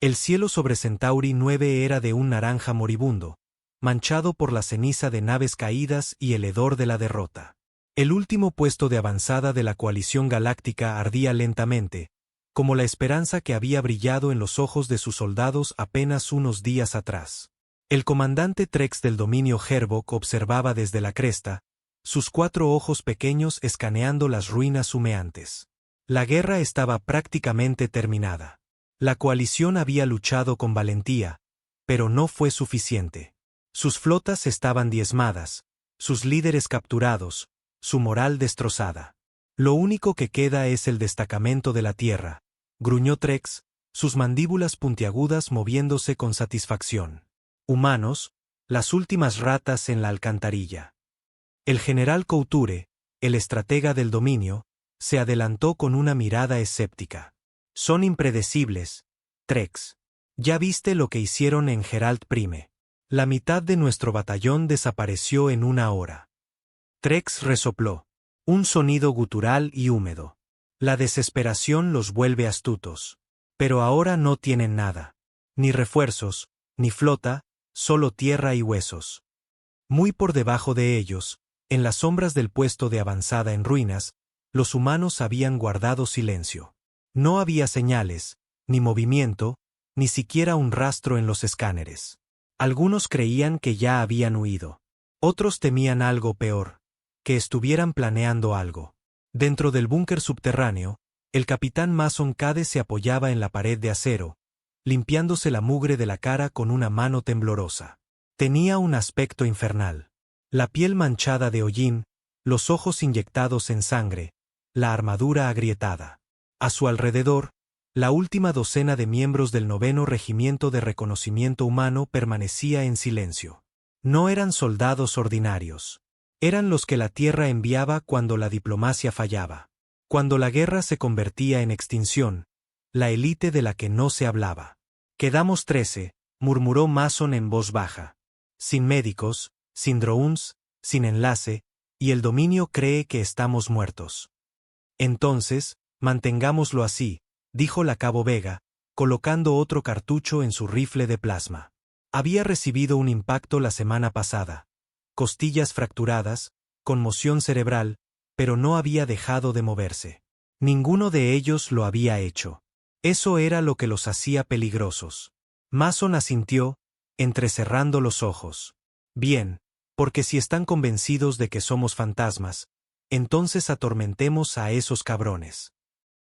El cielo sobre Centauri 9 era de un naranja moribundo, manchado por la ceniza de naves caídas y el hedor de la derrota. El último puesto de avanzada de la coalición galáctica ardía lentamente, como la esperanza que había brillado en los ojos de sus soldados apenas unos días atrás. El comandante Trex del dominio Herbok observaba desde la cresta, sus 4 ojos pequeños escaneando las ruinas humeantes. La guerra estaba prácticamente terminada. La coalición había luchado con valentía, pero no fue suficiente. Sus flotas estaban diezmadas, sus líderes capturados, su moral destrozada. Lo único que queda es el destacamento de la tierra, gruñó Trex, sus mandíbulas puntiagudas moviéndose con satisfacción. Humanos, las últimas ratas en la alcantarilla. El general Couture, el estratega del dominio, se adelantó con una mirada escéptica. Son impredecibles, Trex. Ya viste lo que hicieron en Geralt Prime. La mitad de nuestro batallón desapareció en una hora. Trex resopló. Un sonido gutural y húmedo. La desesperación los vuelve astutos. Pero ahora no tienen nada. Ni refuerzos, ni flota, solo tierra y huesos. Muy por debajo de ellos, en las sombras del puesto de avanzada en ruinas, los humanos habían guardado silencio. No había señales, ni movimiento, ni siquiera un rastro en los escáneres. Algunos creían que ya habían huido. Otros temían algo peor, que estuvieran planeando algo. Dentro del búnker subterráneo, el capitán Mason Cade se apoyaba en la pared de acero, limpiándose la mugre de la cara con una mano temblorosa. Tenía un aspecto infernal. La piel manchada de hollín, los ojos inyectados en sangre, la armadura agrietada. A su alrededor, la última docena de miembros del 9º Regimiento de Reconocimiento Humano permanecía en silencio. No eran soldados ordinarios. Eran los que la Tierra enviaba cuando la diplomacia fallaba. Cuando la guerra se convertía en extinción, la élite de la que no se hablaba. Quedamos 13, murmuró Mason en voz baja. Sin médicos, sin drones, sin enlace, y el dominio cree que estamos muertos. Entonces, mantengámoslo así, dijo la Cabo Vega, colocando otro cartucho en su rifle de plasma. Había recibido un impacto la semana pasada. Costillas fracturadas, conmoción cerebral, pero no había dejado de moverse. Ninguno de ellos lo había hecho. Eso era lo que los hacía peligrosos. Mason asintió, entrecerrando los ojos. Bien, porque si están convencidos de que somos fantasmas, entonces atormentemos a esos cabrones.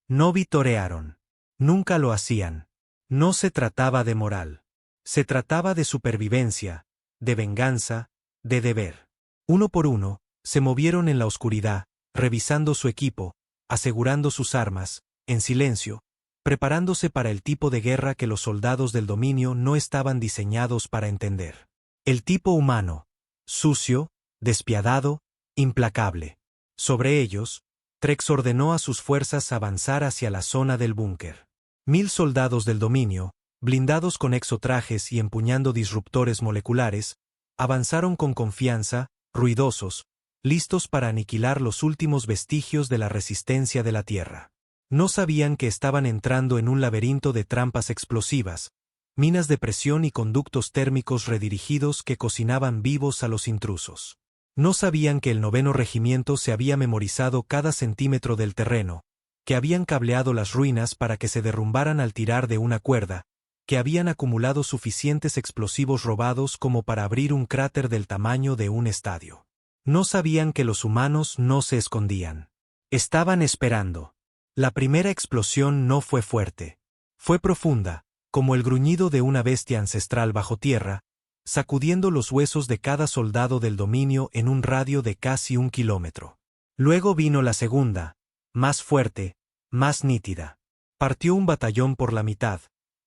No vitorearon. Nunca lo hacían. No se trataba de moral. Se trataba de supervivencia, de venganza, de deber. Uno por uno, se movieron en la oscuridad, revisando su equipo, asegurando sus armas, en silencio, preparándose para el tipo de guerra que los soldados del dominio no estaban diseñados para entender. El tipo humano, sucio, despiadado, implacable. Sobre ellos, Trex ordenó a sus fuerzas avanzar hacia la zona del búnker. 1000 soldados del dominio, blindados con exotrajes y empuñando disruptores moleculares, avanzaron con confianza, ruidosos, listos para aniquilar los últimos vestigios de la resistencia de la Tierra. No sabían que estaban entrando en un laberinto de trampas explosivas, minas de presión y conductos térmicos redirigidos que cocinaban vivos a los intrusos. No sabían que el 9º Regimiento se había memorizado cada centímetro del terreno, que habían cableado las ruinas para que se derrumbaran al tirar de una cuerda, que habían acumulado suficientes explosivos robados como para abrir un cráter del tamaño de un estadio. No sabían que los humanos no se escondían. Estaban esperando. La primera explosión no fue fuerte. Fue profunda, como el gruñido de una bestia ancestral bajo tierra, sacudiendo los huesos de cada soldado del dominio en un radio de casi 1 kilómetro. Luego vino la segunda, más fuerte, más nítida. Partió un batallón por la mitad,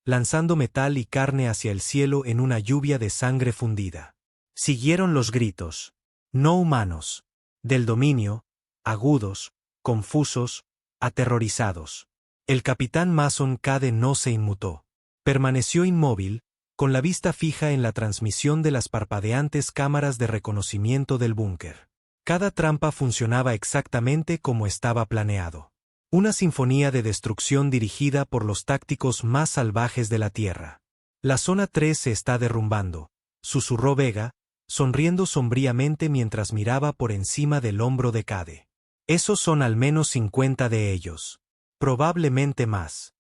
lanzando metal y carne hacia el cielo en una lluvia de sangre fundida. Siguieron los gritos, no humanos, del dominio, agudos, confusos, aterrorizados. El capitán Mason Cade no se inmutó. Permaneció inmóvil, con la vista fija en la transmisión de las parpadeantes cámaras de reconocimiento del búnker. Cada trampa funcionaba exactamente como estaba planeado. Una sinfonía de destrucción dirigida por los tácticos más salvajes de la Tierra. La zona 3 se está derrumbando, susurró Vega, sonriendo sombríamente mientras miraba por encima del hombro de Cade. Esos son al menos 50 de ellos. Probablemente más.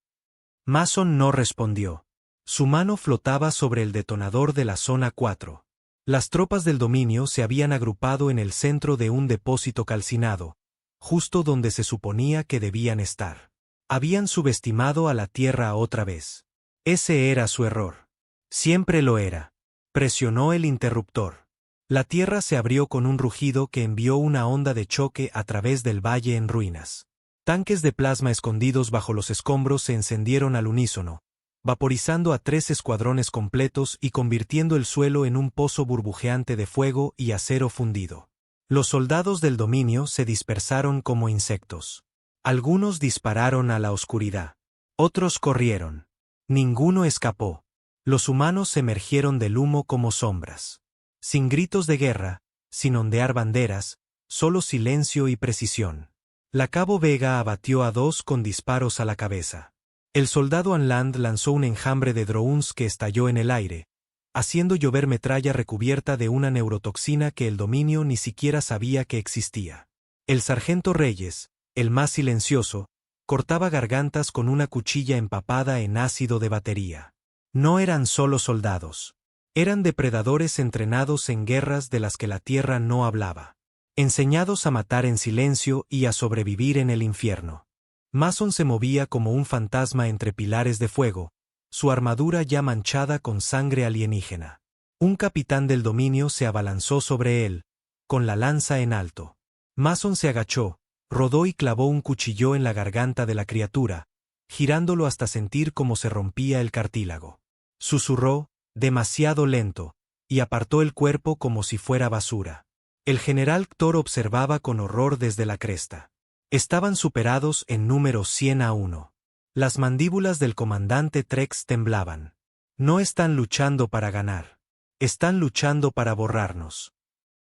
Mason no respondió. Su mano flotaba sobre el detonador de la zona 4. Las tropas del dominio se habían agrupado en el centro de un depósito calcinado, justo donde se suponía que debían estar. Habían subestimado a la Tierra otra vez. Ese era su error. Siempre lo era. Presionó el interruptor. La Tierra se abrió con un rugido que envió una onda de choque a través del valle en ruinas. Tanques de plasma escondidos bajo los escombros se encendieron al unísono, vaporizando a 3 escuadrones completos y convirtiendo el suelo en un pozo burbujeante de fuego y acero fundido. Los soldados del dominio se dispersaron como insectos. Algunos dispararon a la oscuridad. Otros corrieron. Ninguno escapó. Los humanos emergieron del humo como sombras. Sin gritos de guerra, sin ondear banderas, solo silencio y precisión. La Cabo Vega abatió a 2 con disparos a la cabeza. El soldado Anland lanzó un enjambre de drones que estalló en el aire, haciendo llover metralla recubierta de una neurotoxina que el dominio ni siquiera sabía que existía. El sargento Reyes, el más silencioso, cortaba gargantas con una cuchilla empapada en ácido de batería. No eran solo soldados. Eran depredadores entrenados en guerras de las que la Tierra no hablaba. Enseñados a matar en silencio y a sobrevivir en el infierno. Mason se movía como un fantasma entre pilares de fuego, su armadura ya manchada con sangre alienígena. Un capitán del dominio se abalanzó sobre él, con la lanza en alto. Mason se agachó, rodó y clavó un cuchillo en la garganta de la criatura, girándolo hasta sentir cómo se rompía el cartílago. Susurró, demasiado lento, y apartó el cuerpo como si fuera basura. El general Ktor observaba con horror desde la cresta. Estaban superados en número 100-1. Las mandíbulas del comandante Trex temblaban. No están luchando para ganar. Están luchando para borrarnos.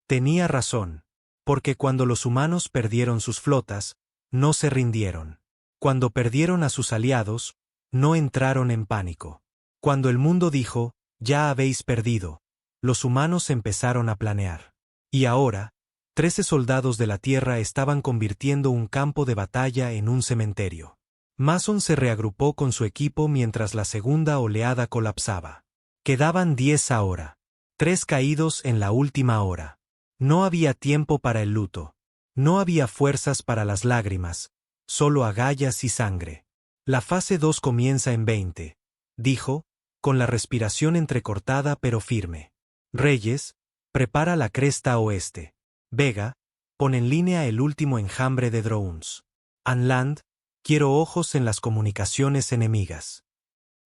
Tenía razón, porque cuando los humanos perdieron sus flotas, no se rindieron. Cuando perdieron a sus aliados, no entraron en pánico. Cuando el mundo dijo, ya habéis perdido, los humanos empezaron a planear. Y ahora, 13 soldados de la Tierra estaban convirtiendo un campo de batalla en un cementerio. Mason se reagrupó con su equipo mientras la segunda oleada colapsaba. Quedaban 10 ahora. 3 caídos en la última hora. No había tiempo para el luto. No había fuerzas para las lágrimas, solo agallas y sangre. La fase 2 comienza en 20, dijo, con la respiración entrecortada pero firme. Reyes, prepara la cresta oeste. Vega, pon en línea el último enjambre de drones. Anland, quiero ojos en las comunicaciones enemigas.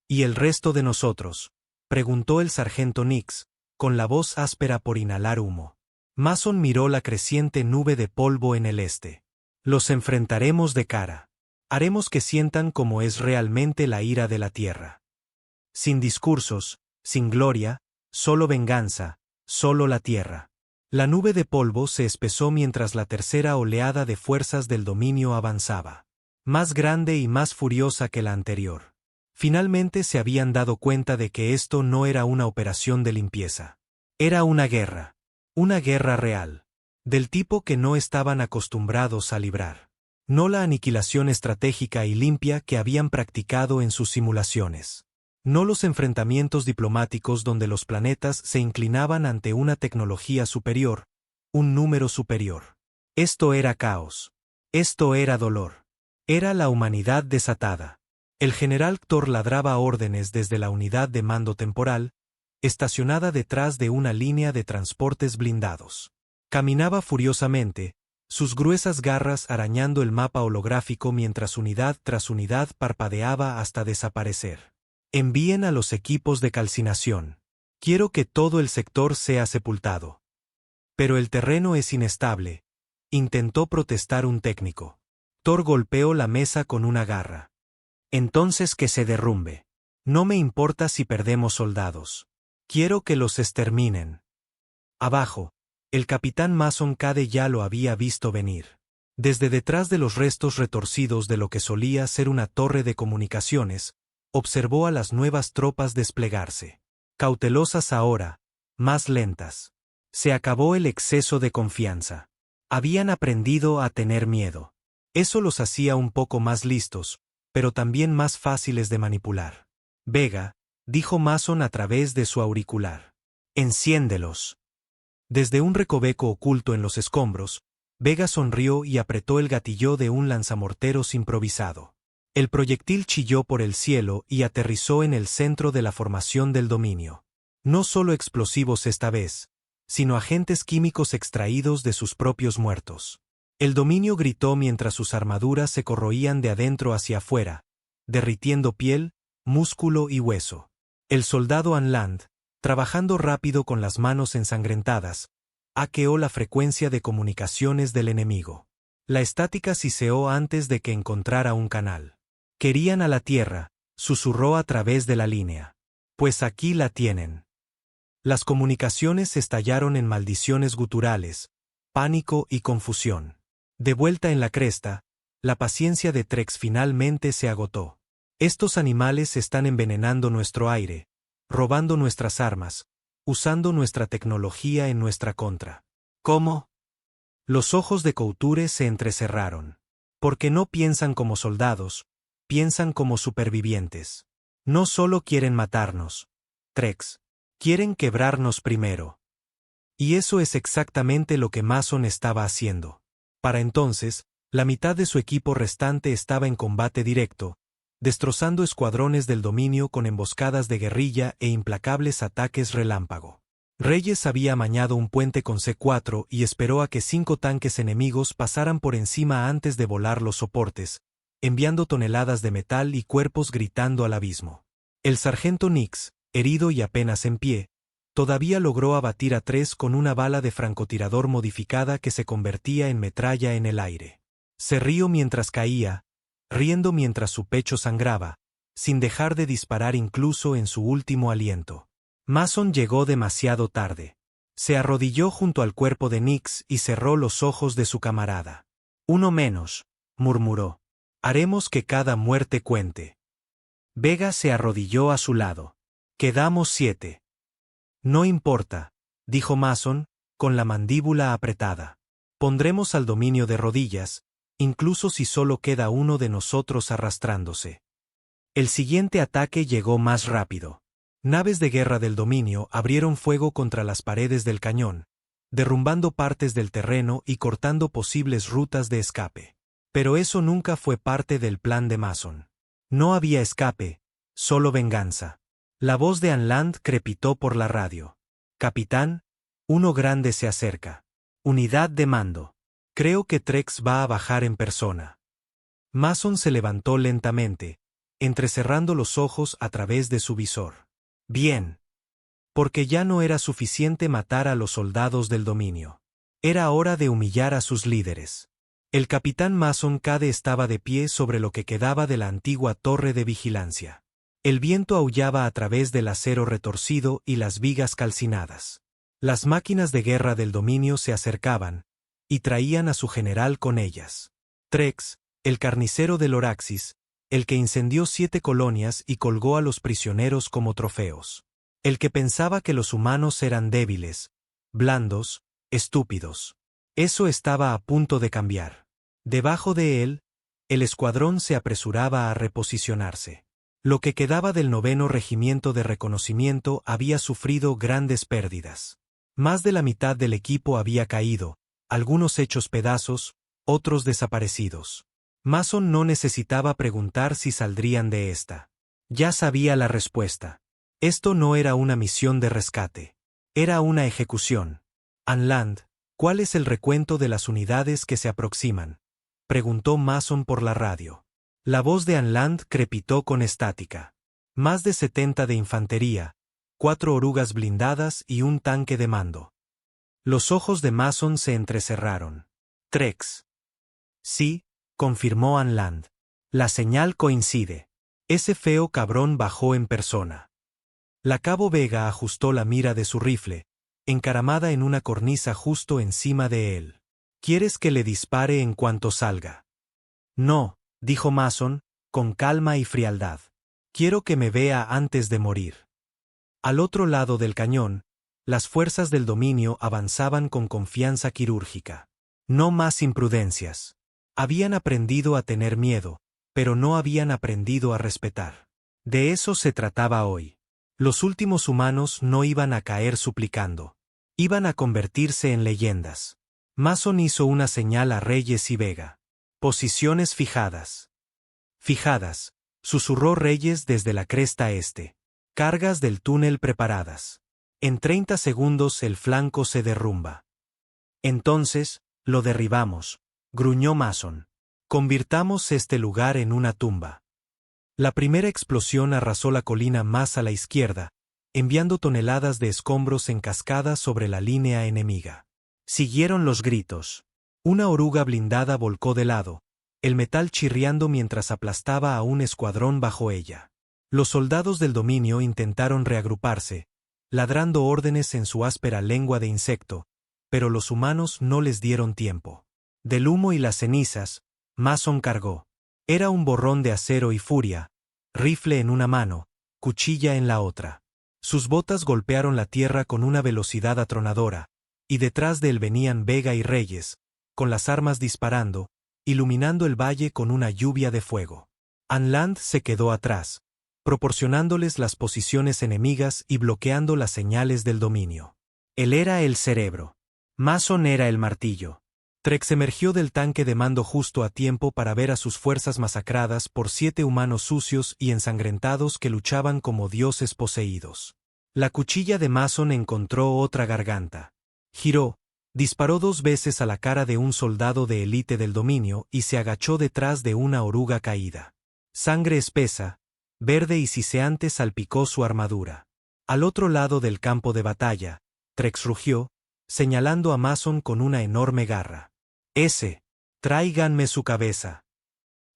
¿Y el resto de nosotros?, preguntó el sargento Nix, con la voz áspera por inhalar humo. Mason miró la creciente nube de polvo en el este. Los enfrentaremos de cara. Haremos que sientan cómo es realmente la ira de la Tierra. Sin discursos, sin gloria, solo venganza, solo la Tierra. La nube de polvo se espesó mientras la tercera oleada de fuerzas del dominio avanzaba. Más grande y más furiosa que la anterior. Finalmente se habían dado cuenta de que esto no era una operación de limpieza. Era una guerra real. Del tipo que no estaban acostumbrados a librar. No la aniquilación estratégica y limpia que habían practicado en sus simulaciones. No los enfrentamientos diplomáticos donde los planetas se inclinaban ante una tecnología superior, un número superior. Esto era caos. Esto era dolor. Era la humanidad desatada. El general Ktor ladraba órdenes desde la unidad de mando temporal, estacionada detrás de una línea de transportes blindados. Caminaba furiosamente, sus gruesas garras arañando el mapa holográfico mientras unidad tras unidad parpadeaba hasta desaparecer. Envíen a los equipos de calcinación. Quiero que todo el sector sea sepultado. Pero el terreno es inestable, intentó protestar un técnico. Thor golpeó la mesa con una garra. Entonces que se derrumbe. No me importa si perdemos soldados. Quiero que los exterminen. Abajo, el capitán Mason Cade ya lo había visto venir. Desde detrás de los restos retorcidos de lo que solía ser una torre de comunicaciones, observó a las nuevas tropas desplegarse. Cautelosas ahora, más lentas. Se acabó el exceso de confianza. Habían aprendido a tener miedo. Eso los hacía un poco más listos, pero también más fáciles de manipular. Vega, dijo Mason a través de su auricular. Enciéndelos. Desde un recoveco oculto en los escombros, Vega sonrió y apretó el gatillo de un lanzamorteros improvisado. El proyectil chilló por el cielo y aterrizó en el centro de la formación del dominio. No solo explosivos esta vez, sino agentes químicos extraídos de sus propios muertos. El dominio gritó mientras sus armaduras se corroían de adentro hacia afuera, derritiendo piel, músculo y hueso. El soldado Anland, trabajando rápido con las manos ensangrentadas, hackeó la frecuencia de comunicaciones del enemigo. La estática siseó antes de que encontrara un canal. Querían a la Tierra, susurró a través de la línea. Pues aquí la tienen. Las comunicaciones estallaron en maldiciones guturales, pánico y confusión. De vuelta en la cresta, la paciencia de Trex finalmente se agotó. Estos animales están envenenando nuestro aire, robando nuestras armas, usando nuestra tecnología en nuestra contra. ¿Cómo? Los ojos de Couture se entrecerraron. Porque no piensan como soldados, piensan como supervivientes. No solo quieren matarnos, Trex, quieren quebrarnos primero. Y eso es exactamente lo que Mason estaba haciendo. Para entonces, la mitad de su equipo restante estaba en combate directo, destrozando escuadrones del dominio con emboscadas de guerrilla e implacables ataques relámpago. Reyes había amañado un puente con C4 y esperó a que 5 tanques enemigos pasaran por encima antes de volar los soportes, enviando toneladas de metal y cuerpos gritando al abismo. El sargento Nix, herido y apenas en pie, todavía logró abatir a 3 con una bala de francotirador modificada que se convertía en metralla en el aire. Se rió mientras caía, riendo mientras su pecho sangraba, sin dejar de disparar incluso en su último aliento. Mason llegó demasiado tarde. Se arrodilló junto al cuerpo de Nix y cerró los ojos de su camarada. Uno menos, murmuró. Haremos que cada muerte cuente. Vega se arrodilló a su lado. Quedamos 7. No importa, dijo Mason, con la mandíbula apretada. Pondremos al dominio de rodillas, incluso si solo queda uno de nosotros arrastrándose. El siguiente ataque llegó más rápido. Naves de guerra del dominio abrieron fuego contra las paredes del cañón, derrumbando partes del terreno y cortando posibles rutas de escape. Pero eso nunca fue parte del plan de Mason. No había escape, solo venganza. La voz de Anland crepitó por la radio. Capitán, uno grande se acerca. Unidad de mando. Creo que Trex va a bajar en persona. Mason se levantó lentamente, entrecerrando los ojos a través de su visor. Bien. Porque ya no era suficiente matar a los soldados del dominio. Era hora de humillar a sus líderes. El capitán Mason Cade estaba de pie sobre lo que quedaba de la antigua torre de vigilancia. El viento aullaba a través del acero retorcido y las vigas calcinadas. Las máquinas de guerra del dominio se acercaban, y traían a su general con ellas. Trex, el carnicero del Oraxis, el que incendió 7 colonias y colgó a los prisioneros como trofeos. El que pensaba que los humanos eran débiles, blandos, estúpidos. Eso estaba a punto de cambiar. Debajo de él, el escuadrón se apresuraba a reposicionarse. Lo que quedaba del 9º Regimiento de Reconocimiento había sufrido grandes pérdidas. Más de la mitad del equipo había caído, algunos hechos pedazos, otros desaparecidos. Mason no necesitaba preguntar si saldrían de esta. Ya sabía la respuesta. Esto no era una misión de rescate. Era una ejecución. Anland, ¿cuál es el recuento de las unidades que se aproximan?, preguntó Mason por la radio. La voz de Anland crepitó con estática. Más de 70 de infantería, 4 orugas blindadas y un tanque de mando. Los ojos de Mason se entrecerraron. Trex. Sí, confirmó Anland. La señal coincide. Ese feo cabrón bajó en persona. La cabo Vega ajustó la mira de su rifle, encaramada en una cornisa justo encima de él. ¿Quieres que le dispare en cuanto salga? No, dijo Mason, con calma y frialdad. Quiero que me vea antes de morir. Al otro lado del cañón, las fuerzas del dominio avanzaban con confianza quirúrgica. No más imprudencias. Habían aprendido a tener miedo, pero no habían aprendido a respetar. De eso se trataba hoy. Los últimos humanos no iban a caer suplicando. Iban a convertirse en leyendas. Mason hizo una señal a Reyes y Vega. Posiciones fijadas. Fijadas, susurró Reyes desde la cresta este. Cargas del túnel preparadas. En 30 segundos el flanco se derrumba. Entonces, lo derribamos, gruñó Mason. Convirtamos este lugar en una tumba. La primera explosión arrasó la colina más a la izquierda, enviando toneladas de escombros en cascada sobre la línea enemiga. Siguieron los gritos. Una oruga blindada volcó de lado, el metal chirriando mientras aplastaba a un escuadrón bajo ella. Los soldados del dominio intentaron reagruparse, ladrando órdenes en su áspera lengua de insecto, pero los humanos no les dieron tiempo. Del humo y las cenizas, Mason cargó. Era un borrón de acero y furia, rifle en una mano, cuchilla en la otra. Sus botas golpearon la tierra con una velocidad atronadora, y detrás de él venían Vega y Reyes, con las armas disparando, iluminando el valle con una lluvia de fuego. Anland se quedó atrás, proporcionándoles las posiciones enemigas y bloqueando las señales del dominio. Él era el cerebro. Mason era el martillo. Trex emergió del tanque de mando justo a tiempo para ver a sus fuerzas masacradas por 7 humanos sucios y ensangrentados que luchaban como dioses poseídos. La cuchilla de Mason encontró otra garganta. Giró, disparó 2 veces a la cara de un soldado de élite del dominio y se agachó detrás de una oruga caída. Sangre espesa, verde y siseante salpicó su armadura. Al otro lado del campo de batalla, Trex rugió, señalando a Mason con una enorme garra. Tráiganme su cabeza.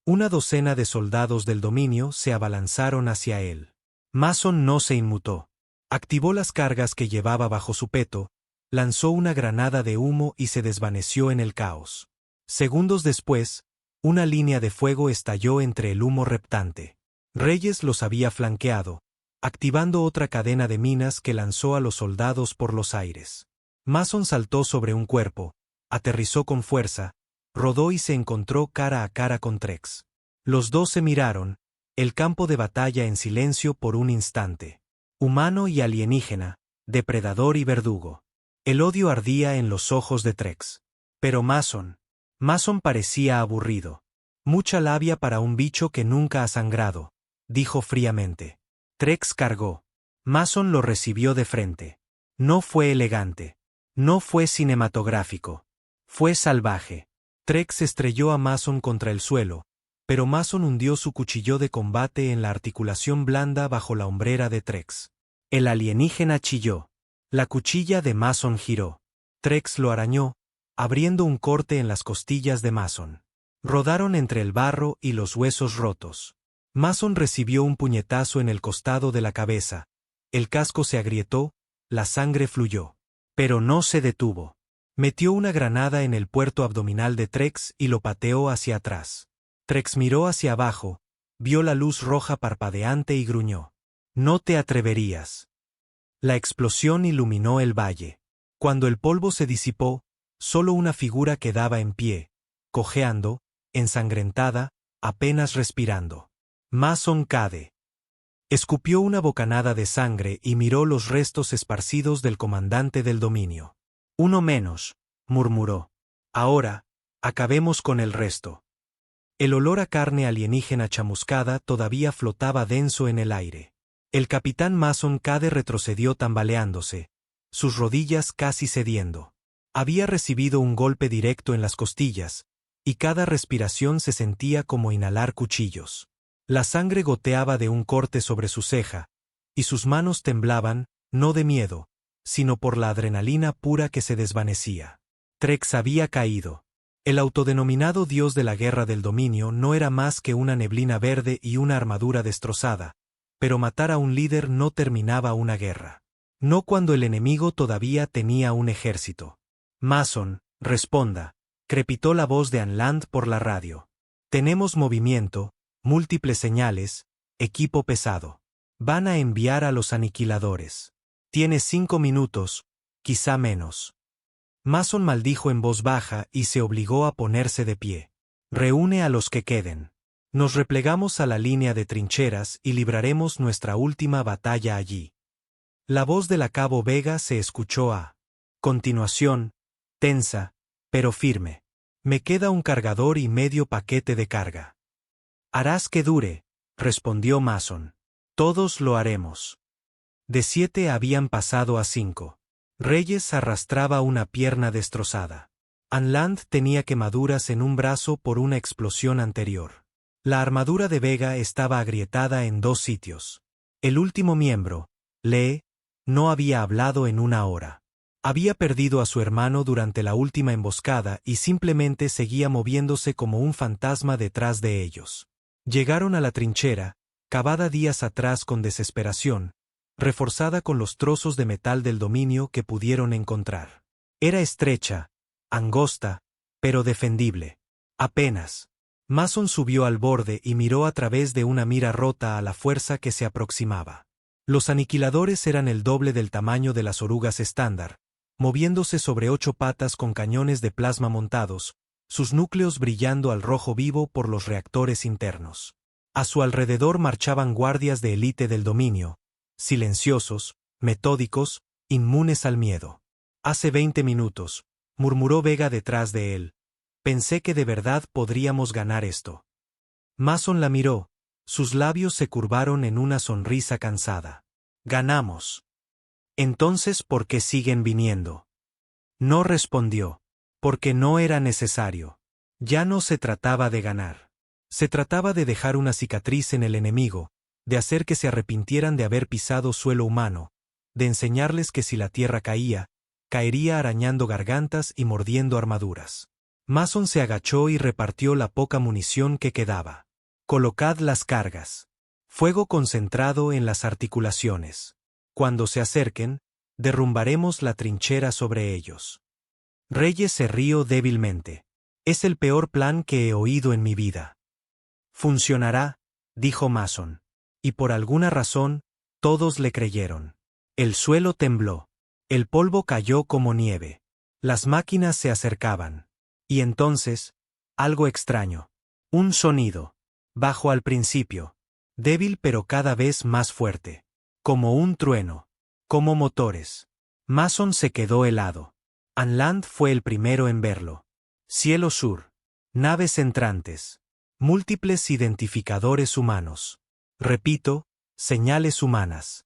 Una docena de soldados del dominio se abalanzaron hacia él. Mason no se inmutó. Activó las cargas que llevaba bajo su peto, lanzó una granada de humo y se desvaneció en el caos. Segundos después, una línea de fuego estalló entre el humo reptante. Reyes los había flanqueado, activando otra cadena de minas que lanzó a los soldados por los aires. Mason saltó sobre un cuerpo, aterrizó con fuerza, rodó y se encontró cara a cara con Trex. Los dos se miraron, el campo de batalla en silencio por un instante. Humano y alienígena, depredador y verdugo. El odio ardía en los ojos de Trex. Pero Mason parecía aburrido. Mucha labia para un bicho que nunca ha sangrado, dijo fríamente. Trex cargó. Mason lo recibió de frente. No fue elegante. No fue cinematográfico. Fue salvaje. Trex estrelló a Mason contra el suelo, pero Mason hundió su cuchillo de combate en la articulación blanda bajo la hombrera de Trex. El alienígena chilló. La cuchilla de Mason giró. Trex lo arañó, abriendo un corte en las costillas de Mason. Rodaron entre el barro y los huesos rotos. Mason recibió un puñetazo en el costado de la cabeza. El casco se agrietó, la sangre fluyó. Pero no se detuvo. Metió una granada en el puerto abdominal de Trex y lo pateó hacia atrás. Trex miró hacia abajo, vio la luz roja parpadeante y gruñó. No te atreverías. La explosión iluminó el valle. Cuando el polvo se disipó, solo una figura quedaba en pie, cojeando, ensangrentada, apenas respirando. Mason Cade. Escupió una bocanada de sangre y miró los restos esparcidos del comandante del dominio. Uno menos, murmuró. Ahora, acabemos con el resto. El olor a carne alienígena chamuscada todavía flotaba denso en el aire. El capitán Mason Cade retrocedió tambaleándose, sus rodillas casi cediendo. Había recibido un golpe directo en las costillas, y cada respiración se sentía como inhalar cuchillos. La sangre goteaba de un corte sobre su ceja, y sus manos temblaban, no de miedo, sino por la adrenalina pura que se desvanecía. Trex había caído. El autodenominado dios de la guerra del dominio no era más que una neblina verde y una armadura destrozada, pero matar a un líder no terminaba una guerra. No cuando el enemigo todavía tenía un ejército. Mason, responda. crepitó la voz de Anland por la radio. Tenemos movimiento, múltiples señales, equipo pesado. Van a enviar a los aniquiladores. Tienes 5 minutos, quizá menos. Mason maldijo en voz baja y se obligó a ponerse de pie. Reúne a los que queden. Nos replegamos a la línea de trincheras y libraremos nuestra última batalla allí. La voz de la Cabo Vega se escuchó a continuación, tensa, pero firme. Me queda un cargador y medio paquete de carga. Harás que dure, respondió Mason. Todos lo haremos. De 7 habían pasado a 5. Reyes arrastraba una pierna destrozada. Anland tenía quemaduras en un brazo por una explosión anterior. La armadura de Vega estaba agrietada en 2 sitios. El último miembro, Lee, no había hablado en 1 hora. Había perdido a su hermano durante la última emboscada y simplemente seguía moviéndose como un fantasma detrás de ellos. Llegaron a la trinchera, cavada días atrás con desesperación, reforzada con los trozos de metal del dominio que pudieron encontrar. Era estrecha, angosta, pero defendible. Apenas. Mason subió al borde y miró a través de una mira rota a la fuerza que se aproximaba. Los aniquiladores eran el doble del tamaño de las orugas estándar, moviéndose sobre 8 patas con cañones de plasma montados, sus núcleos brillando al rojo vivo por los reactores internos. A su alrededor marchaban guardias de élite del dominio, silenciosos, metódicos, inmunes al miedo. Hace 20 minutos, murmuró Vega detrás de él. Pensé que de verdad podríamos ganar esto. Mason la miró, sus labios se curvaron en una sonrisa cansada. Ganamos. Entonces, ¿por qué siguen viniendo? No respondió. Porque no era necesario. Ya no se trataba de ganar. Se trataba de dejar una cicatriz en el enemigo, de hacer que se arrepintieran de haber pisado suelo humano, de enseñarles que si la tierra caía, caería arañando gargantas y mordiendo armaduras. Mason se agachó y repartió la poca munición que quedaba. Colocad las cargas. Fuego concentrado en las articulaciones. Cuando se acerquen, derrumbaremos la trinchera sobre ellos. Reyes se rió débilmente. Es el peor plan que he oído en mi vida. Funcionará, dijo Mason. Y por alguna razón, todos le creyeron. El suelo tembló. El polvo cayó como nieve. Las máquinas se acercaban. Y entonces, algo extraño. Un sonido. Bajo al principio. Débil pero cada vez más fuerte. Como un trueno. Como motores. Mason se quedó helado. Anland fue el primero en verlo. Cielo sur. Naves entrantes. Múltiples identificadores humanos. Repito, señales humanas.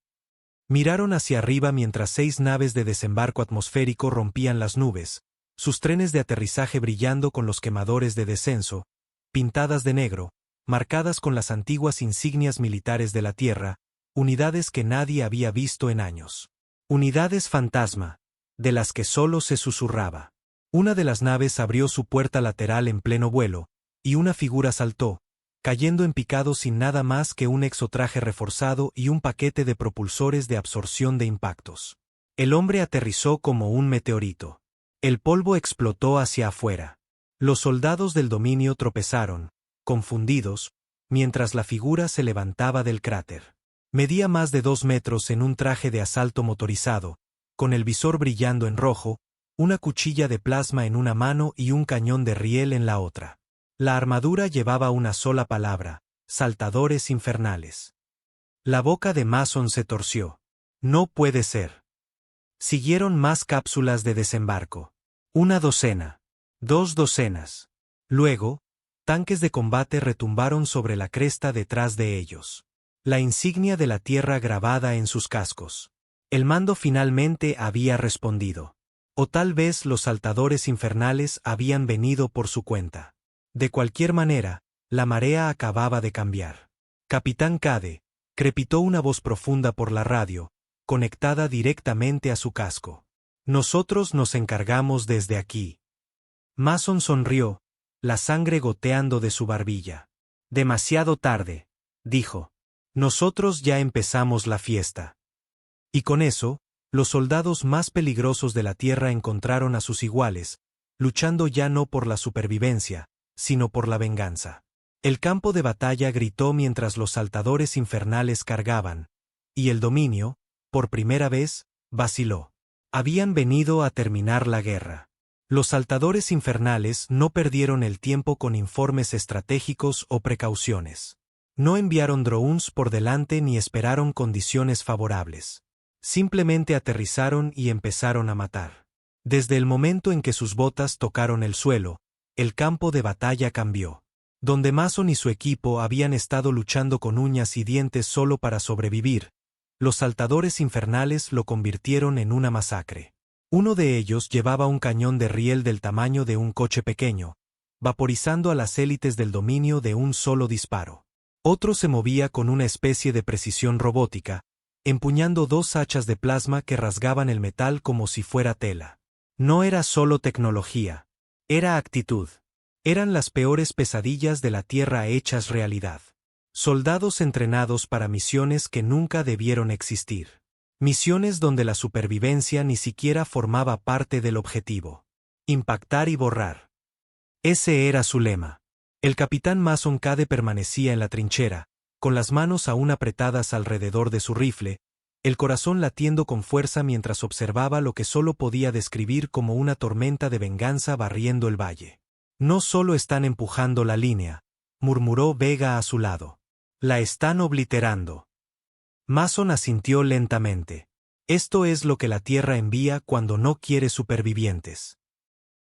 Miraron hacia arriba mientras 6 naves de desembarco atmosférico rompían las nubes, sus trenes de aterrizaje brillando con los quemadores de descenso, pintadas de negro, marcadas con las antiguas insignias militares de la Tierra, unidades que nadie había visto en años. Unidades fantasma, de las que solo se susurraba. Una de las naves abrió su puerta lateral en pleno vuelo, y una figura saltó, cayendo en picado sin nada más que un exotraje reforzado y un paquete de propulsores de absorción de impactos. El hombre aterrizó como un meteorito. El polvo explotó hacia afuera. Los soldados del dominio tropezaron, confundidos, mientras la figura se levantaba del cráter. Medía más de 2 metros en un traje de asalto motorizado, con el visor brillando en rojo, una cuchilla de plasma en una mano y un cañón de riel en la otra. La armadura llevaba una sola palabra: saltadores infernales. La boca de Mason se torció. No puede ser. Siguieron más cápsulas de desembarco. 1 docena. 2 docenas. Luego, tanques de combate retumbaron sobre la cresta detrás de ellos. La insignia de la Tierra grabada en sus cascos. El mando finalmente había respondido. O tal vez los saltadores infernales habían venido por su cuenta. De cualquier manera, la marea acababa de cambiar. Capitán Cade, crepitó una voz profunda por la radio, conectada directamente a su casco. Nosotros nos encargamos desde aquí. Mason sonrió, la sangre goteando de su barbilla. Demasiado tarde, dijo. Nosotros ya empezamos la fiesta. Y con eso, los soldados más peligrosos de la Tierra encontraron a sus iguales, luchando ya no por la supervivencia, sino por la venganza. El campo de batalla gritó mientras los saltadores infernales cargaban, y el dominio, por primera vez, vaciló. Habían venido a terminar la guerra. Los saltadores infernales no perdieron el tiempo con informes estratégicos o precauciones. No enviaron drones por delante ni esperaron condiciones favorables. Simplemente aterrizaron y empezaron a matar. Desde el momento en que sus botas tocaron el suelo, el campo de batalla cambió. Donde Mason y su equipo habían estado luchando con uñas y dientes solo para sobrevivir, los saltadores infernales lo convirtieron en una masacre. Uno de ellos llevaba un cañón de riel del tamaño de un coche pequeño, vaporizando a las élites del dominio de un solo disparo. Otro se movía con una especie de precisión robótica, empuñando dos hachas de plasma que rasgaban el metal como si fuera tela. No era solo tecnología, era actitud. Eran las peores pesadillas de la Tierra hechas realidad. Soldados entrenados para misiones que nunca debieron existir. Misiones donde la supervivencia ni siquiera formaba parte del objetivo. Impactar y borrar. Ese era su lema. El capitán Mason Cade permanecía en la trinchera, con las manos aún apretadas alrededor de su rifle, el corazón latiendo con fuerza mientras observaba lo que solo podía describir como una tormenta de venganza barriendo el valle. No solo están empujando la línea, murmuró Vega a su lado. La están obliterando. Mason asintió lentamente. Esto es lo que la Tierra envía cuando no quiere supervivientes.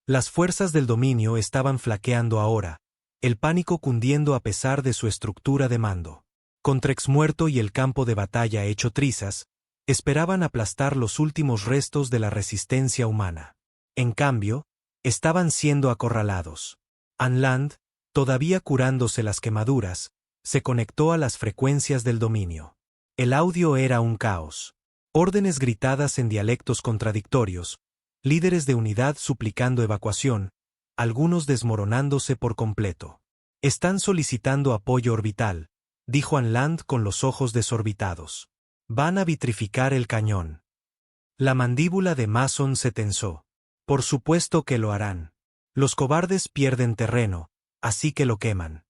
Las fuerzas del dominio estaban flaqueando ahora, el pánico cundiendo a pesar de su estructura de mando. Contrex muerto y el campo de batalla hecho trizas, esperaban aplastar los últimos restos de la resistencia humana. En cambio, estaban siendo acorralados. Anland, todavía curándose las quemaduras, se conectó a las frecuencias del dominio. El audio era un caos. Órdenes gritadas en dialectos contradictorios, líderes de unidad suplicando evacuación, algunos desmoronándose por completo. Están solicitando apoyo orbital, dijo Anland con los ojos desorbitados. Van a vitrificar el cañón. La mandíbula de Mason se tensó. Por supuesto que lo harán. Los cobardes pierden terreno, así que lo queman.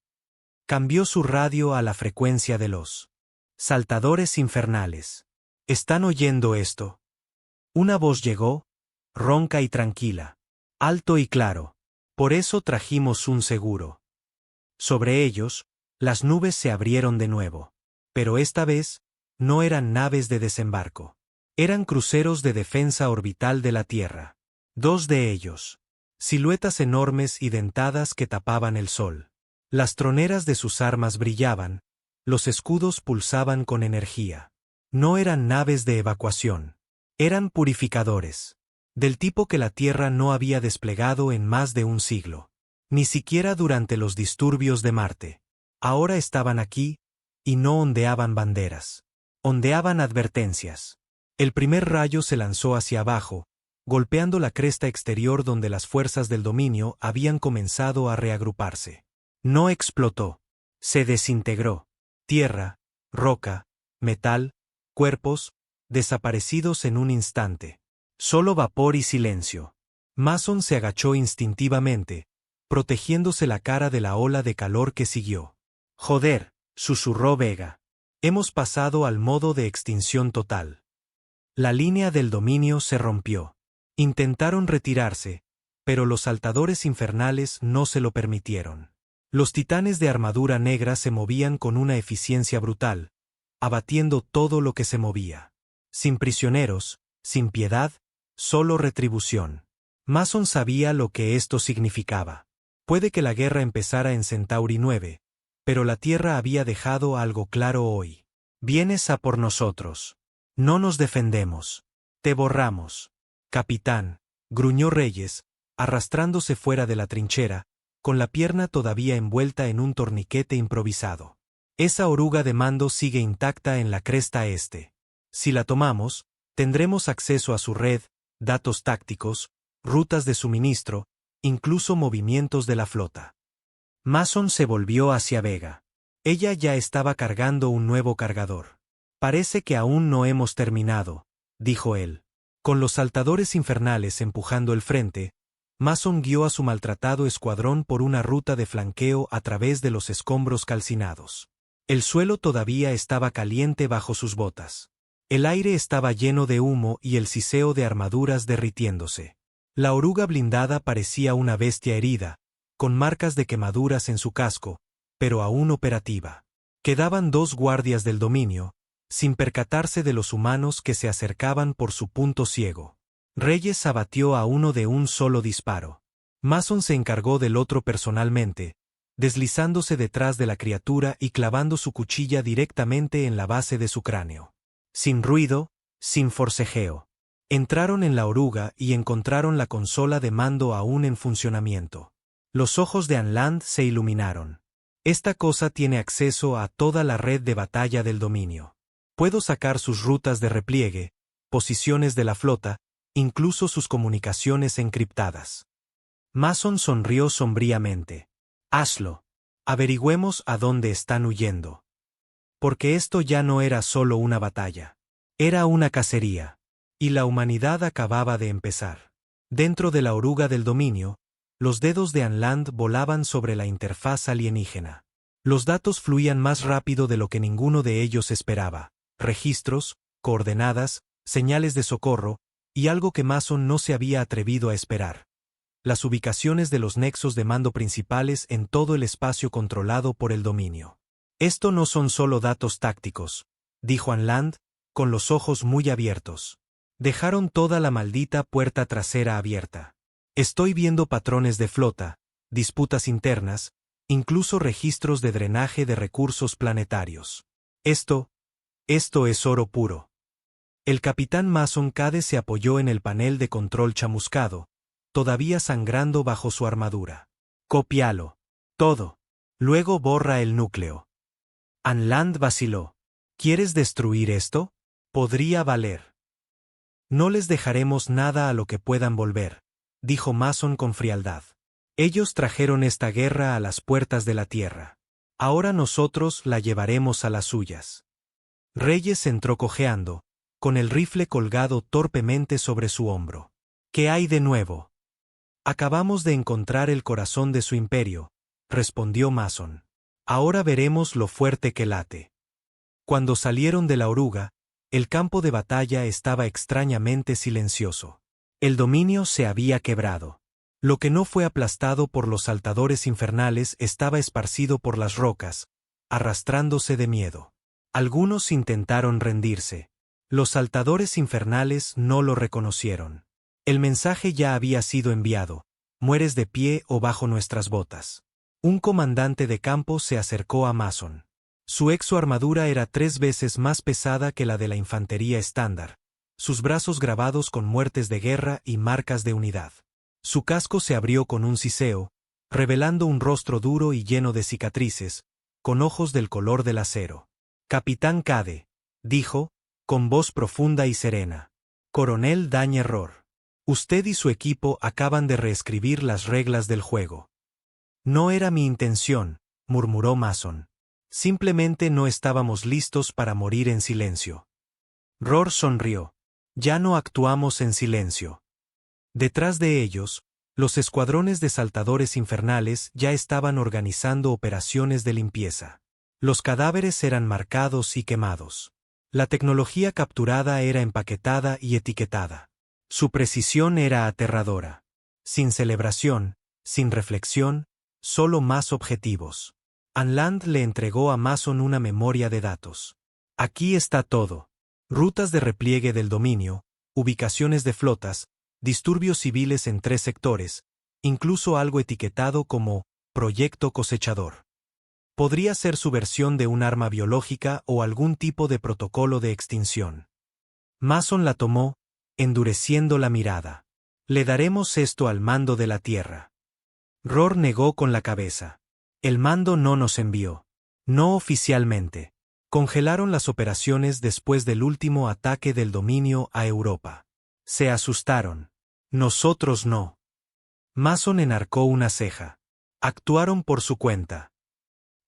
Cambió su radio a la frecuencia de los saltadores infernales. ¿Están oyendo esto? Una voz llegó, ronca y tranquila, alto y claro. Por eso trajimos un seguro. Sobre ellos, las nubes se abrieron de nuevo. Pero esta vez, no eran naves de desembarco. Eran cruceros de defensa orbital de la Tierra. Dos de ellos. Siluetas enormes y dentadas que tapaban el sol. Las troneras de sus armas brillaban, los escudos pulsaban con energía. No eran naves de evacuación. Eran purificadores. Del tipo que la Tierra no había desplegado en más de un siglo. Ni siquiera durante los disturbios de Marte. Ahora estaban aquí, y no ondeaban banderas. Ondeaban advertencias. El primer rayo se lanzó hacia abajo, golpeando la cresta exterior donde las fuerzas del dominio habían comenzado a reagruparse. No explotó. Se desintegró. Tierra, roca, metal, cuerpos, desaparecidos en un instante. Solo vapor y silencio. Mason se agachó instintivamente, protegiéndose la cara de la ola de calor que siguió. Joder, susurró Vega. Hemos pasado al modo de extinción total. La línea del dominio se rompió. Intentaron retirarse, pero los saltadores infernales no se lo permitieron. Los titanes de armadura negra se movían con una eficiencia brutal, abatiendo todo lo que se movía. Sin prisioneros, sin piedad, solo retribución. Mason sabía lo que esto significaba. Puede que la guerra empezara en Centauri 9, pero la Tierra había dejado algo claro hoy. Vienes a por nosotros. No nos defendemos. Te borramos. Capitán, gruñó Reyes, arrastrándose fuera de la trinchera, con la pierna todavía envuelta en un torniquete improvisado. Esa oruga de mando sigue intacta en la cresta este. Si la tomamos, tendremos acceso a su red, datos tácticos, rutas de suministro, incluso movimientos de la flota. Mason se volvió hacia Vega. Ella ya estaba cargando un nuevo cargador. Parece que aún no hemos terminado, dijo él. Con los saltadores infernales empujando el frente, Mason guió a su maltratado escuadrón por una ruta de flanqueo a través de los escombros calcinados. El suelo todavía estaba caliente bajo sus botas. El aire estaba lleno de humo y el siseo de armaduras derritiéndose. La oruga blindada parecía una bestia herida, con marcas de quemaduras en su casco, pero aún operativa. Quedaban 2 guardias del dominio, sin percatarse de los humanos que se acercaban por su punto ciego. Reyes abatió a uno de un solo disparo. Mason se encargó del otro personalmente, deslizándose detrás de la criatura y clavando su cuchilla directamente en la base de su cráneo. Sin ruido, sin forcejeo. Entraron en la oruga y encontraron la consola de mando aún en funcionamiento. Los ojos de Anland se iluminaron. Esta cosa tiene acceso a toda la red de batalla del dominio. Puedo sacar sus rutas de repliegue, posiciones de la flota, incluso sus comunicaciones encriptadas. Mason sonrió sombríamente. Hazlo. Averigüemos a dónde están huyendo. Porque esto ya no era solo una batalla. Era una cacería. Y la humanidad acababa de empezar. Dentro de la oruga del dominio, los dedos de Anland volaban sobre la interfaz alienígena. Los datos fluían más rápido de lo que ninguno de ellos esperaba. Registros, coordenadas, señales de socorro, y algo que Mason no se había atrevido a esperar. Las ubicaciones de los nexos de mando principales en todo el espacio controlado por el dominio. Esto no son solo datos tácticos, dijo Anland, con los ojos muy abiertos. Dejaron toda la maldita puerta trasera abierta. Estoy viendo patrones de flota, disputas internas, incluso registros de drenaje de recursos planetarios. Esto es oro puro. El capitán Mason Cade se apoyó en el panel de control chamuscado, todavía sangrando bajo su armadura. Cópialo. Todo. Luego borra el núcleo. Anland vaciló. ¿Quieres destruir esto? Podría valer. No les dejaremos nada a lo que puedan volver, dijo Mason con frialdad. Ellos trajeron esta guerra a las puertas de la tierra. Ahora nosotros la llevaremos a las suyas. Reyes entró cojeando, con el rifle colgado torpemente sobre su hombro. ¿Qué hay de nuevo? Acabamos de encontrar el corazón de su imperio, respondió Mason. Ahora veremos lo fuerte que late. Cuando salieron de la oruga, el campo de batalla estaba extrañamente silencioso. El dominio se había quebrado. Lo que no fue aplastado por los saltadores infernales estaba esparcido por las rocas, arrastrándose de miedo. Algunos intentaron rendirse. Los saltadores infernales no lo reconocieron. El mensaje ya había sido enviado: mueres de pie o bajo nuestras botas. Un comandante de campo se acercó a Mason. Su exoarmadura era 3 veces más pesada que la de la infantería estándar, sus brazos grabados con muertes de guerra y marcas de unidad. Su casco se abrió con un siseo, revelando un rostro duro y lleno de cicatrices, con ojos del color del acero. Capitán Cade, dijo, con voz profunda y serena. Coronel Dañerror. Usted y su equipo acaban de reescribir las reglas del juego. No era mi intención, murmuró Mason. Simplemente no estábamos listos para morir en silencio. Rohr sonrió. Ya no actuamos en silencio. Detrás de ellos, los escuadrones de saltadores infernales ya estaban organizando operaciones de limpieza. Los cadáveres eran marcados y quemados. La tecnología capturada era empaquetada y etiquetada. Su precisión era aterradora. Sin celebración, sin reflexión, solo más objetivos. Anland le entregó a Mason una memoria de datos. Aquí está todo. Rutas de repliegue del dominio, ubicaciones de flotas, disturbios civiles en 3 sectores, incluso algo etiquetado como Proyecto Cosechador. Podría ser su versión de un arma biológica o algún tipo de protocolo de extinción. Mason la tomó, endureciendo la mirada. Le daremos esto al mando de la Tierra. Rohr negó con la cabeza. El mando no nos envió. No oficialmente. Congelaron las operaciones después del último ataque del dominio a Europa. Se asustaron. Nosotros no. Mason enarcó una ceja. Actuaron por su cuenta.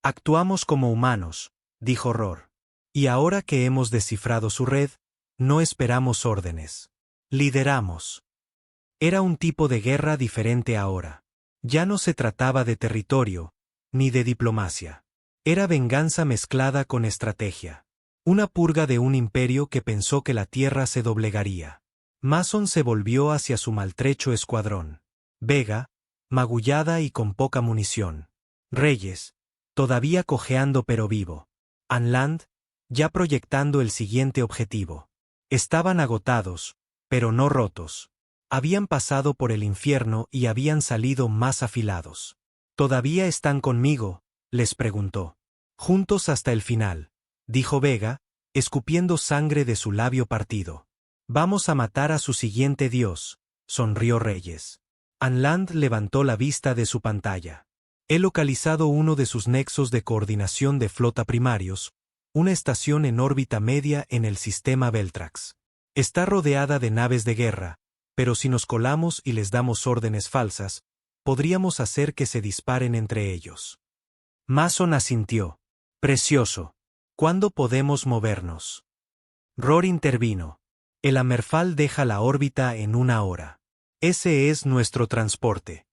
Actuamos como humanos, dijo Rohr. Y ahora que hemos descifrado su red, no esperamos órdenes. Lideramos. Era un tipo de guerra diferente ahora. Ya no se trataba de territorio, ni de diplomacia. Era venganza mezclada con estrategia. Una purga de un imperio que pensó que la tierra se doblegaría. Mason se volvió hacia su maltrecho escuadrón. Vega, magullada y con poca munición. Reyes, todavía cojeando pero vivo. Anland, ya proyectando el siguiente objetivo. Estaban agotados, pero no rotos. Habían pasado por el infierno y habían salido más afilados. ¿Todavía están conmigo?, les preguntó. Juntos hasta el final, dijo Vega, escupiendo sangre de su labio partido. Vamos a matar a su siguiente dios, sonrió Reyes. Anland levantó la vista de su pantalla. He localizado uno de sus nexos de coordinación de flota primarios, una estación en órbita media en el sistema Beltrax. Está rodeada de naves de guerra, pero si nos colamos y les damos órdenes falsas, podríamos hacer que se disparen entre ellos. Mason asintió. Precioso. ¿Cuándo podemos movernos? Rohr intervino. El Hammerfall deja la órbita en 1 hora. Ese es nuestro transporte.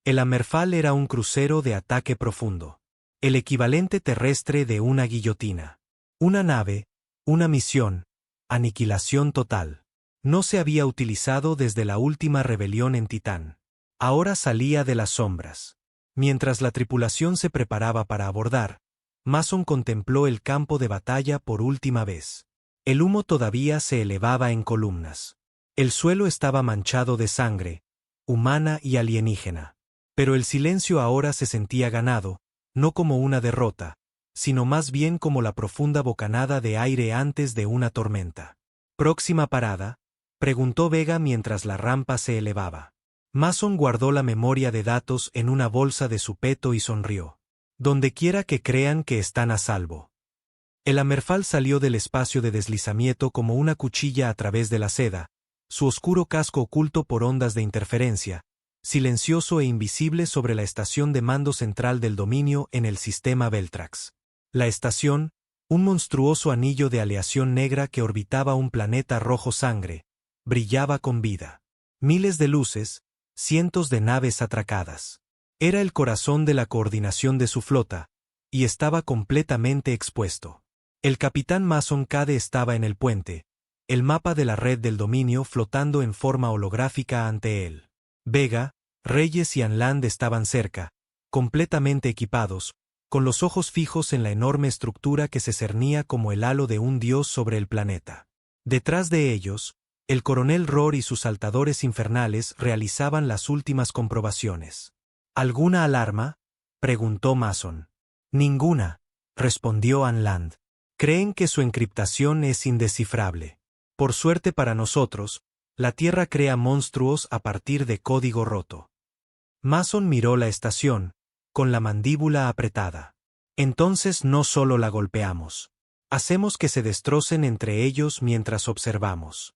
El Hammerfall era un crucero de ataque profundo. El equivalente terrestre de una guillotina. Una nave, una misión, aniquilación total. No se había utilizado desde la última rebelión en Titán. Ahora salía de las sombras. Mientras la tripulación se preparaba para abordar, Mason contempló el campo de batalla por última vez. El humo todavía se elevaba en columnas. El suelo estaba manchado de sangre, humana y alienígena. Pero el silencio ahora se sentía ganado, no como una derrota, sino más bien como la profunda bocanada de aire antes de una tormenta. ¿Próxima parada?, preguntó Vega mientras la rampa se elevaba. Mason guardó la memoria de datos en una bolsa de su peto y sonrió. Donde quiera que crean que están a salvo. El Hammerfall salió del espacio de deslizamiento como una cuchilla a través de la seda, su oscuro casco oculto por ondas de interferencia, silencioso e invisible sobre la estación de mando central del dominio en el sistema Beltrax. La estación, un monstruoso anillo de aleación negra que orbitaba un planeta rojo sangre, brillaba con vida. Miles de luces, cientos de naves atracadas. Era el corazón de la coordinación de su flota, y estaba completamente expuesto. El capitán Mason Cade estaba en el puente, el mapa de la red del dominio flotando en forma holográfica ante él. Vega, Reyes y Anland estaban cerca, completamente equipados, con los ojos fijos en la enorme estructura que se cernía como el halo de un dios sobre el planeta. Detrás de ellos, el coronel Rohr y sus saltadores infernales realizaban las últimas comprobaciones. ¿Alguna alarma?, preguntó Mason. Ninguna, respondió Anland. Creen que su encriptación es indescifrable. Por suerte para nosotros, la Tierra crea monstruos a partir de código roto. Mason miró la estación, con la mandíbula apretada. Entonces no solo la golpeamos. Hacemos que se destrocen entre ellos mientras observamos.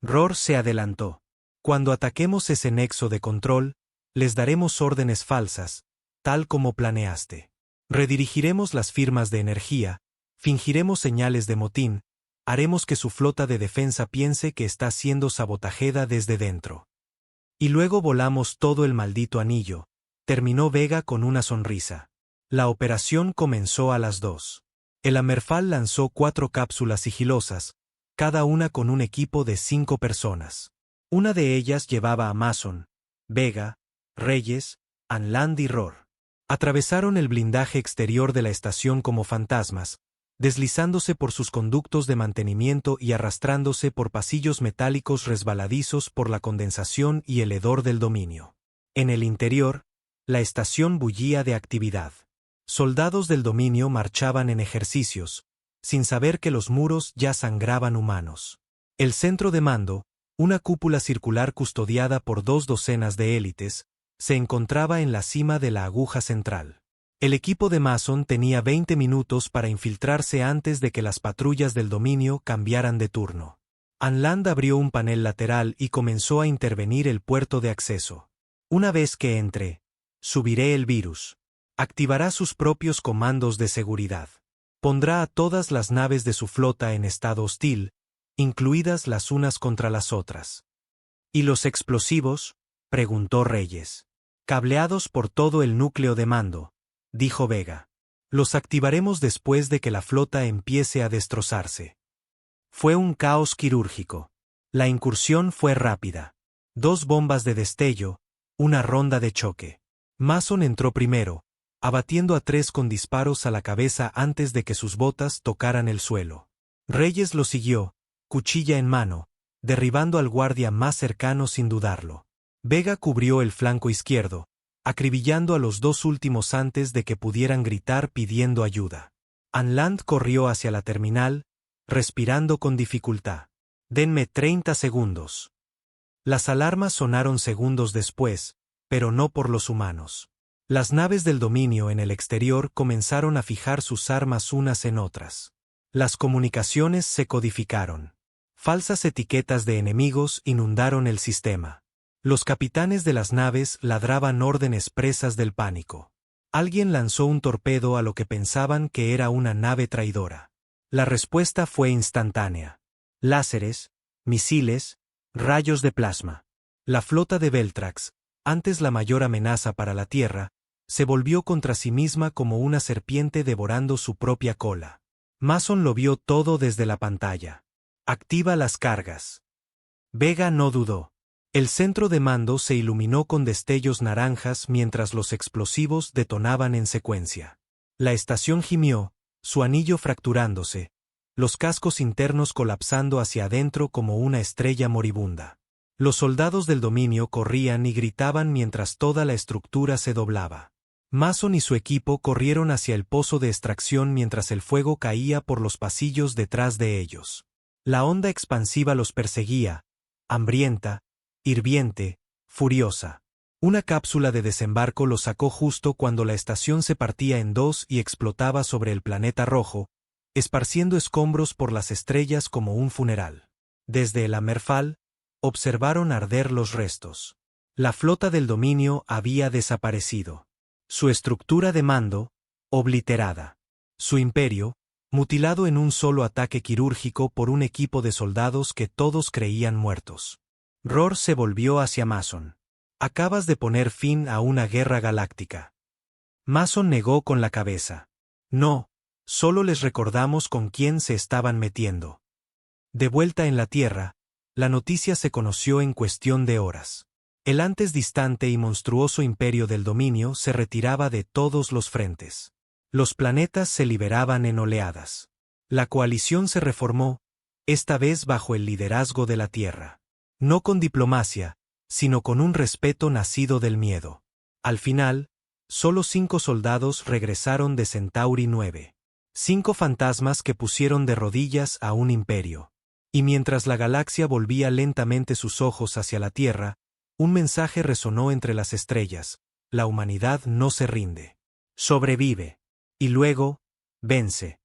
Rohr se adelantó. Cuando ataquemos ese nexo de control, les daremos órdenes falsas, tal como planeaste. Redirigiremos las firmas de energía, fingiremos señales de motín, haremos que su flota de defensa piense que está siendo sabotajeada desde dentro. Y luego volamos todo el maldito anillo, terminó Vega con una sonrisa. La operación comenzó a las 2. El Hammerfall lanzó 4 cápsulas sigilosas, cada una con un equipo de 5 personas. Una de ellas llevaba a Mason, Vega, Reyes, Anland y Rohr. Atravesaron el blindaje exterior de la estación como fantasmas, deslizándose por sus conductos de mantenimiento y arrastrándose por pasillos metálicos resbaladizos por la condensación y el hedor del dominio. En el interior, la estación bullía de actividad. Soldados del dominio marchaban en ejercicios, sin saber que los muros ya sangraban humanos. El centro de mando, una cúpula circular custodiada por 2 docenas de élites, se encontraba en la cima de la aguja central. El equipo de Mason tenía 20 minutos para infiltrarse antes de que las patrullas del dominio cambiaran de turno. Anland abrió un panel lateral y comenzó a intervenir el puerto de acceso. Una vez que entre, subiré el virus. Activará sus propios comandos de seguridad. Pondrá a todas las naves de su flota en estado hostil, incluidas las unas contra las otras. ¿Y los explosivos?, preguntó Reyes. Cableados por todo el núcleo de mando, dijo Vega. Los activaremos después de que la flota empiece a destrozarse. Fue un caos quirúrgico. La incursión fue rápida. 2 bombas de destello, una ronda de choque. Mason entró primero, abatiendo a 3 con disparos a la cabeza antes de que sus botas tocaran el suelo. Reyes lo siguió, cuchilla en mano, derribando al guardia más cercano sin dudarlo. Vega cubrió el flanco izquierdo, acribillando a los 2 últimos antes de que pudieran gritar pidiendo ayuda. Anland corrió hacia la terminal, respirando con dificultad. «Denme 30 segundos». Las alarmas sonaron segundos después, pero no por los humanos. Las naves del dominio en el exterior comenzaron a fijar sus armas unas en otras. Las comunicaciones se codificaron. Falsas etiquetas de enemigos inundaron el sistema. Los capitanes de las naves ladraban órdenes presas del pánico. Alguien lanzó un torpedo a lo que pensaban que era una nave traidora. La respuesta fue instantánea. Láseres, misiles, rayos de plasma. La flota de Veltrax, antes la mayor amenaza para la Tierra, se volvió contra sí misma como una serpiente devorando su propia cola. Mason lo vio todo desde la pantalla. Activa las cargas. Vega no dudó. El centro de mando se iluminó con destellos naranjas mientras los explosivos detonaban en secuencia. La estación gimió, su anillo fracturándose, los cascos internos colapsando hacia adentro como una estrella moribunda. Los soldados del dominio corrían y gritaban mientras toda la estructura se doblaba. Mason y su equipo corrieron hacia el pozo de extracción mientras el fuego caía por los pasillos detrás de ellos. La onda expansiva los perseguía, hambrienta, hirviente, furiosa. Una cápsula de desembarco los sacó justo cuando la estación se partía en 2 y explotaba sobre el planeta rojo, esparciendo escombros por las estrellas como un funeral. Desde el Hammerfall, observaron arder los restos. La flota del dominio había desaparecido. Su estructura de mando, obliterada. Su imperio, mutilado en un solo ataque quirúrgico por un equipo de soldados que todos creían muertos. Rohr se volvió hacia Mason. «Acabas de poner fin a una guerra galáctica». Mason negó con la cabeza. «No, solo les recordamos con quién se estaban metiendo». De vuelta en la Tierra, la noticia se conoció en cuestión de horas. El antes distante y monstruoso imperio del dominio se retiraba de todos los frentes. Los planetas se liberaban en oleadas. La coalición se reformó, esta vez bajo el liderazgo de la Tierra. No con diplomacia, sino con un respeto nacido del miedo. Al final, solo 5 soldados regresaron de Centauri 9. 5 fantasmas que pusieron de rodillas a un imperio. Y mientras la galaxia volvía lentamente sus ojos hacia la Tierra, un mensaje resonó entre las estrellas: la humanidad no se rinde. Sobrevive. Y luego, vence.